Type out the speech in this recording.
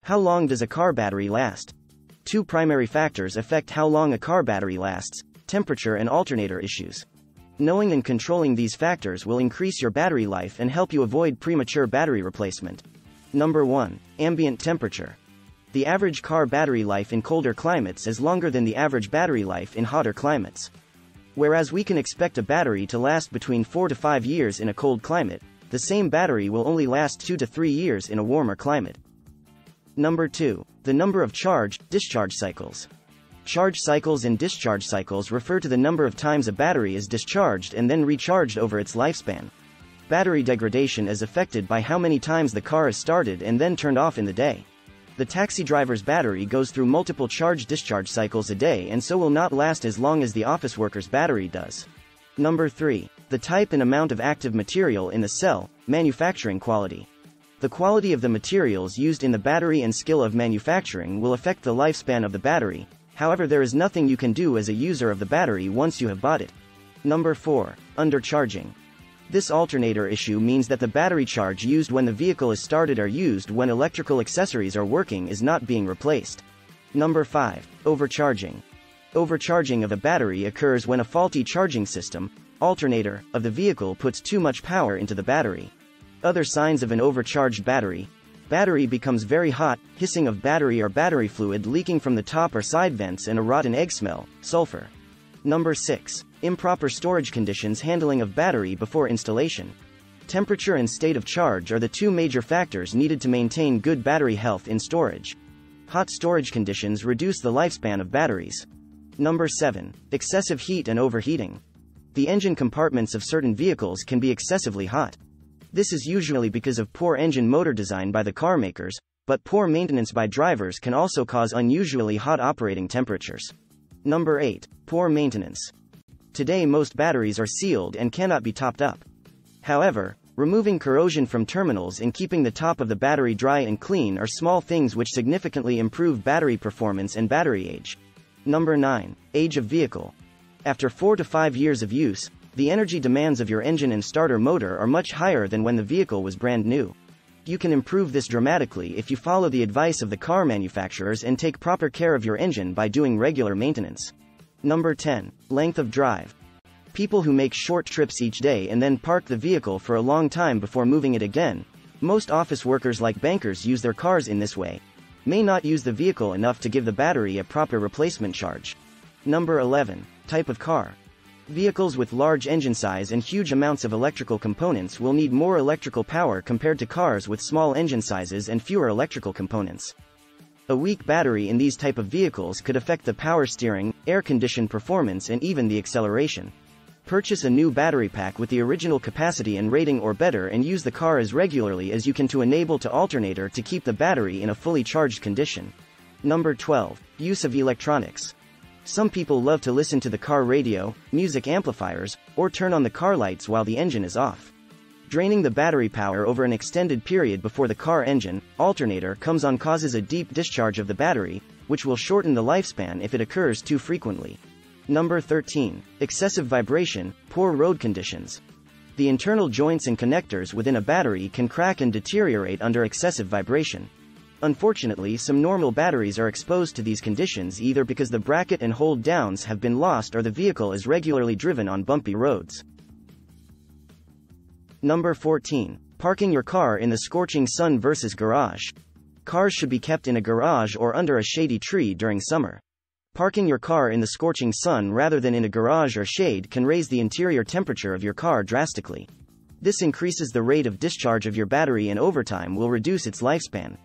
How long does a car battery last? Two primary factors affect how long a car battery lasts: temperature and alternator issues. Knowing and controlling these factors will increase your battery life and help you avoid premature battery replacement. Number 1. Ambient temperature. The average car battery life in colder climates is longer than the average battery life in hotter climates. Whereas we can expect a battery to last between 4 to 5 years in a cold climate, the same battery will only last 2 to 3 years in a warmer climate. Number 2. The number of charge-discharge cycles. Charge cycles and discharge cycles refer to the number of times a battery is discharged and then recharged over its lifespan. Battery degradation is affected by how many times the car is started and then turned off in the day. The taxi driver's battery goes through multiple charge-discharge cycles a day and so will not last as long as the office worker's battery does. Number 3. The type and amount of active material in the cell, manufacturing quality. The quality of the materials used in the battery and skill of manufacturing will affect the lifespan of the battery. However, there is nothing you can do as a user of the battery once you have bought it. Number 4. Undercharging. This alternator issue means that the battery charge used when the vehicle is started or used when electrical accessories are working is not being replaced. Number 5. Overcharging. Overcharging of a battery occurs when a faulty charging system, alternator, of the vehicle puts too much power into the battery. Other signs of an overcharged battery: battery becomes very hot, hissing of battery or battery fluid leaking from the top or side vents, and a rotten egg smell, sulfur. Number 6. Improper storage conditions, handling of battery before installation. Temperature and state of charge are the two major factors needed to maintain good battery health in storage. Hot storage conditions reduce the lifespan of batteries. Number 7. Excessive heat and overheating. The engine compartments of certain vehicles can be excessively hot. This is usually because of poor engine motor design by the car makers, but poor maintenance by drivers can also cause unusually hot operating temperatures. Number 8. Poor maintenance. Today most batteries are sealed and cannot be topped up. However, removing corrosion from terminals and keeping the top of the battery dry and clean are small things which significantly improve battery performance and battery age. Number 9. Age of vehicle. After 4 to 5 years of use, the energy demands of your engine and starter motor are much higher than when the vehicle was brand new. You can improve this dramatically if you follow the advice of the car manufacturers and take proper care of your engine by doing regular maintenance. Number 10. Length of drive. People who make short trips each day and then park the vehicle for a long time before moving it again, most office workers like bankers use their cars in this way, may not use the vehicle enough to give the battery a proper replacement charge. Number 11. Type of car. Vehicles with large engine size and huge amounts of electrical components will need more electrical power compared to cars with small engine sizes and fewer electrical components. A weak battery in these type of vehicles could affect the power steering, air condition performance, and even the acceleration. Purchase a new battery pack with the original capacity and rating or better and use the car as regularly as you can to enable to alternator to keep the battery in a fully charged condition. Number 12. Use of electronics. Some people love to listen to the car radio, music amplifiers, or turn on the car lights while the engine is off. Draining the battery power over an extended period before the car engine, alternator, comes on causes a deep discharge of the battery, which will shorten the lifespan if it occurs too frequently. Number 13. Excessive vibration, poor road conditions. The internal joints and connectors within a battery can crack and deteriorate under excessive vibration. Unfortunately, some normal batteries are exposed to these conditions either because the bracket and hold downs have been lost or the vehicle is regularly driven on bumpy roads. Number 14. Parking your car in the scorching sun versus garage. Cars should be kept in a garage or under a shady tree during summer. Parking your car in the scorching sun rather than in a garage or shade can raise the interior temperature of your car drastically. This increases the rate of discharge of your battery and over time will reduce its lifespan.